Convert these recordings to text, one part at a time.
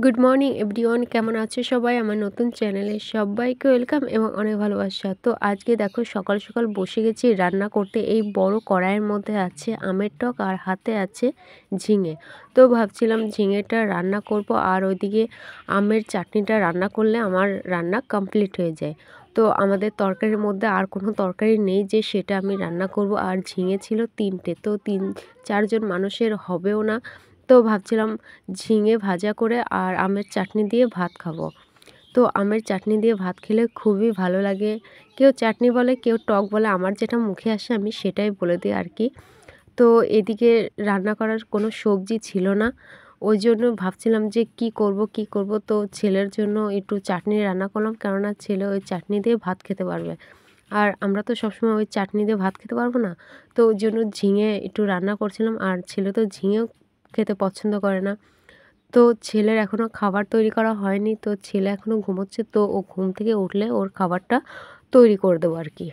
Good morning everyone, কেমন আছে সবাই? আমার নতুন চ্যানেলে সবাইকে ওয়েলকাম এবং অনেক ভালোবাসা। তো আজকে দেখো সকাল সকাল বসে গেছি রান্না করতে। এই বড় কড়াইয়ের মধ্যে আছে আমের টক আর হাতে আছে ঝিঙে। তো ভাবছিলাম ঝিঙেটা রান্না করব আর ওইদিকে আমের চাটনিটা রান্না করলে আমার রান্না কমপ্লিট হয়ে যায়। তো আমাদের তরকারির মধ্যে আর কোনো তরকারি নেই যে সেটা আমি রান্না করব। আর ঝিঙে ছিল 3টে, তো 3-4 জন মানুষের হবেও না। তো ভাবছিলাম ঝিঙে ভাজা করে আর আমের চাটনি দিয়ে ভাত খাবো। তো আমের চাটনি দিয়ে ভাত খেলে খুবই ভালো লাগে। কেউ চাটনি বলে, কেউ টক বলে, আমার যেটা মুখে আসে আমি সেটাই বলে দিই আর কি। তো এদিকে রান্না করার কোনো সবজি ছিল না, ওই জন্য ভাবছিলাম যে কি করব। তো ছেলের জন্য একটু চাটনি রান্না করলাম, কেননা ছেলে ওই চাটনি দিয়ে ভাত খেতে পারবে। আর আমরা তো সবসময় ওই চাটনি দিয়ে ভাত খেতে পারবো না। তো ওই জন্য ঝিঙে একটু রান্না করছিলাম। আর ছেলে তো ঝিঙেও খেতে পছন্দ করে না। তো ছেলের এখনও খাবার তৈরি করা হয়নি। তো ছেলে এখনও ঘুমোচ্ছে, তো ও ঘুম থেকে উঠলে ওর খাবারটা তৈরি করে দেবো আর কি।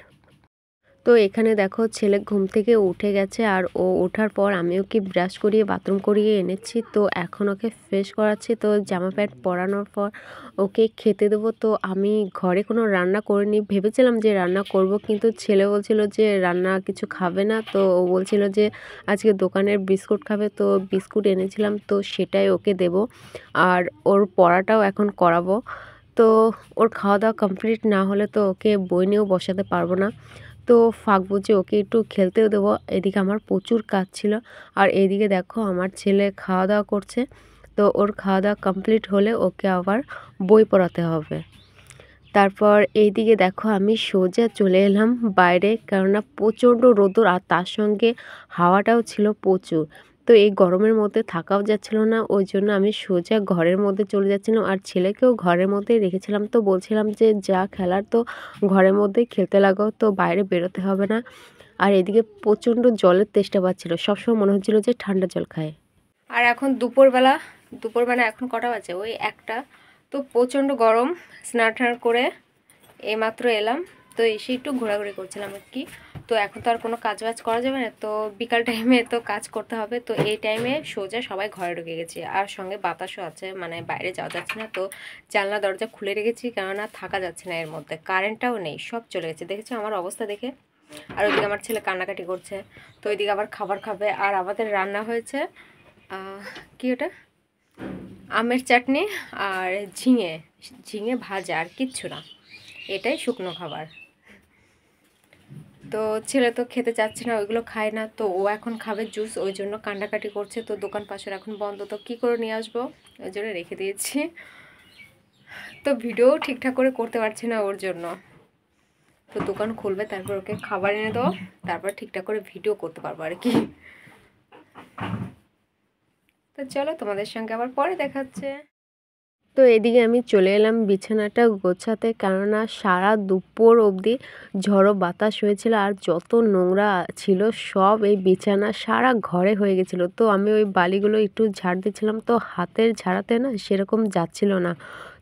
তো এখানে দেখো ছেলে ঘুম থেকে উঠে গেছে, আর ও ওঠার পর আমি ওকে ব্রাশ করিয়ে বাথরুম করিয়ে এনেছি। তো এখন ওকে ফ্রেশ করাচ্ছি। তো জামা প্যান্ট পরানোর পর ওকে খেতে দেবো। তো আমি ঘরে কোনো রান্না করিনি, ভেবেছিলাম যে রান্না করব, কিন্তু ছেলে বলছিল যে রান্না কিছু খাবে না। তো ও বলছিল যে আজকে দোকানের বিস্কুট খাবে, তো বিস্কুট এনেছিলাম, তো সেটাই ওকে দেব। আর ওর পড়াটাও এখন করাবো। তো ওর খাওয়া দাওয়া কমপ্লিট না হলে তো ওকে বই নিয়েও বসাতে পারবো না। তো ফাঁক বুঝে ওকে একটু খেলতেও দেবো। এদিকে আমার প্রচুর কাজ ছিল। আর এইদিকে দেখো আমার ছেলে খাওয়া দাওয়া করছে। তো ওর খাওয়া দাওয়া কমপ্লিট হলে ওকে আবার বই পড়াতে হবে। তারপর এইদিকে দেখো আমি সোজা চলে এলাম বাইরে, কেননা প্রচণ্ড রোদ্দুর আর তার সঙ্গে হাওয়াটাও ছিল প্রচুর। তো এই গরমের মধ্যে থাকাও যাচ্ছিল না, ওই জন্য আমি সোজা ঘরের মধ্যে চলে যাচ্ছিলাম। আর ছেলেকেও ঘরের মধ্যেই রেখেছিলাম। তো বলছিলাম যে যা খেলার তো ঘরের মধ্যেই খেলতে লাগো, তো বাইরে বেরোতে হবে না। আর এদিকে প্রচণ্ড জলের তেষ্টা পাচ্ছিল, সবসময় মনে হচ্ছিল যে ঠান্ডা জল খায়। আর এখন দুপুরবেলা এখন কটা বাজে? ওই 1টা। তো প্রচণ্ড গরম। স্নান টান করে এইমাত্র এলাম। তো এসে একটু ঘোরাঘুরি করছিলাম আর কি। তো এখন তো আর কোনো কাজ বাজ করা যাবে না, তো বিকাল টাইমে তো কাজ করতে হবে। তো এই টাইমে সোজা সবাই ঘরে ঢুকে গেছি, আর সঙ্গে বাতাসও আছে, মানে বাইরে যাওয়া যাচ্ছে না। তো জানলা দরজা খুলে রেখেছি, কেননা থাকা যাচ্ছে না এর মধ্যে। কারেন্টটাও নেই, সব চলে গেছে। দেখেছো আমার অবস্থা দেখে? আর ওইদিকে আমার ছেলে কান্নাকাটি করছে। তো ওইদিকে আবার খাবার খাবে। আর আমাদের রান্না হয়েছে কি ওটা, আমের চাটনি আর ঝিঙে ঝিঙে ভাজা, আর কিচ্ছু না। এটাই শুকনো খাবার। তো ছেলে তো খেতে চাচ্ছে না, ওইগুলো খায় না। তো ও এখন খাবে জুস, ওই জন্য কান্নাকাটি করছে। তো দোকান পাশের এখন বন্ধ, তো কী করে নিয়ে আসবো, ওই জন্য রেখে দিয়েছি। তো ভিডিও ঠিকঠাক করে করতে পারছি না ওর জন্য। তো দোকান খুলবে, তারপর ওকে খাবার এনে দেবো, তারপর ঠিকঠাক করে ভিডিও করতে পারবো আর কি। তো চলো, তোমাদের সঙ্গে আবার পরে দেখা হচ্ছে। তো এদিকে আমি চলে এলাম বিছানাটা গোছাতে, কেননা সারা দুপুর অবধি ঝড়ো বাতাস হয়েছিল। আর যত নোংরা ছিল সব এই বিছানা সারা ঘরে হয়ে গেছিলো। তো আমি ওই বালিগুলো একটু ঝাড় দিচ্ছিলাম, তো হাতের ঝাড়াতে না সেরকম যাচ্ছিল না,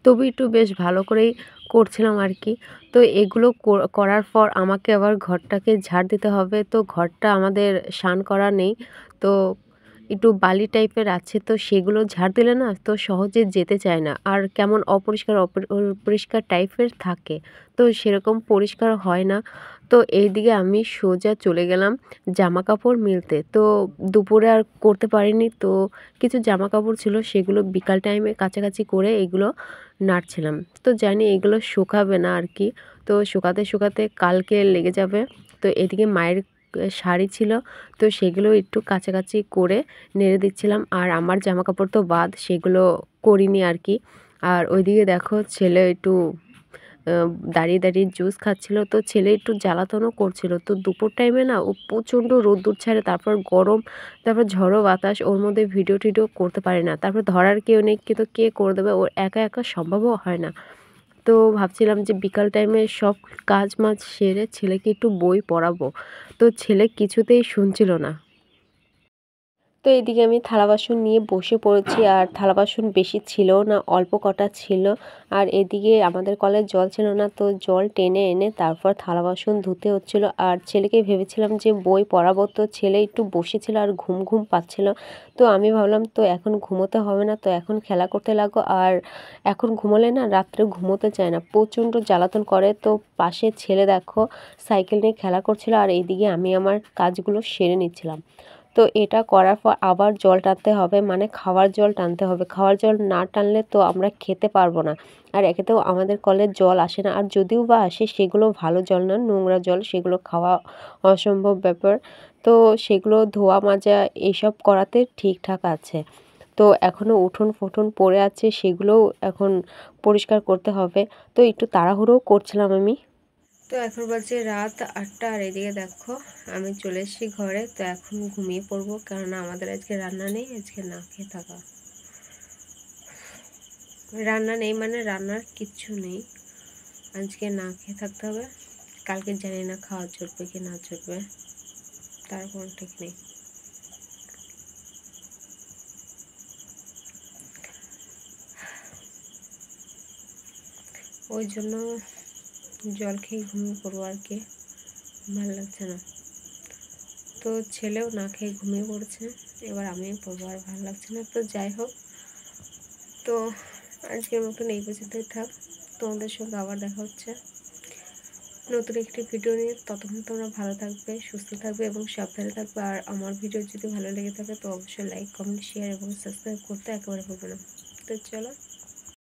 তবু একটু বেশ ভালো করেই করছিলাম আর কি। তো এগুলো করার পর আমাকে আবার ঘরটাকে ঝাড় দিতে হবে। তো ঘরটা আমাদের স্নান করা নেই, তো একটু বালি টাইপের আছে। তো সেগুলো ঝাড় দিলে না তো সহজে যেতে চায় না, আর কেমন অপরিষ্কার অপরিষ্কার টাইপের থাকে, তো সেরকম পরিষ্কার হয় না। তো এইদিকে আমি সোজা চলে গেলাম জামা কাপড় মিলতে। তো দুপুরে আর করতে পারিনি, তো কিছু জামা কাপড় ছিল সেগুলো বিকাল টাইমে কাছাকাছি করে এগুলো নাড়ছিলাম। তো জানি এগুলো শুকাবে না আর কি, তো শুকাতে শুকাতে কালকে লেগে যাবে। তো এদিকে মায়ের শাড়ি ছিল, তো সেগুলো একটু কাছাকাছি করে নেড়ে দিচ্ছিলাম। আর আমার জামা কাপড় তো বাদ, সেগুলো করিনি আর কি। আর ওইদিকে দেখো ছেলে একটু দাঁড়িয়ে দাঁড়িয়ে জুস খাচ্ছিল। তো ছেলে একটু জ্বালাতনও করছিল। তো দুপুর টাইমে না ও প্রচণ্ড রোদ্দুর ছাড়ে, তারপর গরম, তারপর ঝড়ো বাতাস, ওর মধ্যে ভিডিও টিডিও করতে পারে না। তারপর ধরার কেউ নেই, কিন্তু কে করে দেবে, ওর একা একা সম্ভবও হয় না। তো ভাবছিলাম যে বিকাল টাইমে সব কাজ মাজ সেরে ছেলেকে একটু বই পড়াবো, তো ছেলে কিছুতেই শুনছিল না। তো এদিকে আমি থালা বাসন নিয়ে বসে পড়েছি, আর থালা বাসন বেশি ছিল না, অল্প কটা ছিল। আর এদিকে আমাদের কলের জল ছিল না, তো জল টেনে এনে তারপর থালা বাসন ধুতে হচ্ছিল। আর ছেলেকে ভেবেছিলাম যে বই পড়াবো, তো ছেলে একটু বসেছিল আর ঘুম ঘুম পাচ্ছিল। তো আমি ভাবলাম তো এখন ঘুমোতে হবে না, তো এখন খেলা করতে লাগো। আর এখন ঘুমোলে না রাত্রে ঘুমোতে চায় না, প্রচণ্ড জ্বালাতন করে। তো পাশে ছেলে দেখো সাইকেল নিয়ে খেলা করছিল, আর এইদিকে আমি আমার কাজগুলো সেরে নিচ্ছিলাম। তো এটা করার পর আবার জল টানতে হবে, মানে খাওয়ার জল টানতে হবে। খাওয়ার জল না টানলে তো আমরা খেতে পারবো না। আর একেতেও আমাদের কলের জল আসে না, আর যদিও বা আসে সেগুলো ভালো জল না, নোংরা জল, সেগুলো খাওয়া অসম্ভব ব্যাপার। তো সেগুলো ধোয়া মাজা এইসব করাতে ঠিকঠাক আছে। তো এখনও উঠোন ফুঠোন পড়ে আছে, সেগুলোও এখন পরিষ্কার করতে হবে। তো একটু তাড়াহুড়োও করছিলাম আমি। তো এখন বাজে রাত 8টা, আর এদিকে দেখো আমি চলে এসেছি ঘরে। তো এখন ঘুমিয়ে পড়বো, কেননা আমাদের আজকে রান্না নেই, আজকে না খেয়ে থাকা। রান্না নেই মানে রান্নার কিচ্ছু নেই, আজকে না খেয়ে থাকতে হবে। কালকে জানি না খাওয়া চলবে কি না চলবে, তার কোনো ঠিক নেই। ওই জন্য জল খেয়ে ঘুমিয়ে পড়বো আর কি, ভালো লাগছে না। তো ছেলেও না খেয়ে ঘুমিয়ে পড়ছে, এবার আমিও পড়বো, আর ভালো লাগছে না। তো যাই হোক, তো আজকের মতন এই পর্যন্তই থাক। তোমাদের সঙ্গে আবার দেখা হচ্ছে নতুন একটি ভিডিও নিয়ে। ততক্ষণ তোমরা ভালো থাকবে, সুস্থ থাকবে এবং সাবধানে থাকবে। আর আমার ভিডিও যদি ভালো লেগে থাকে তো অবশ্যই লাইক, কমেন্ট, শেয়ার এবং সাবস্ক্রাইব করতে একেবারে ভুলবে না। তো চলো।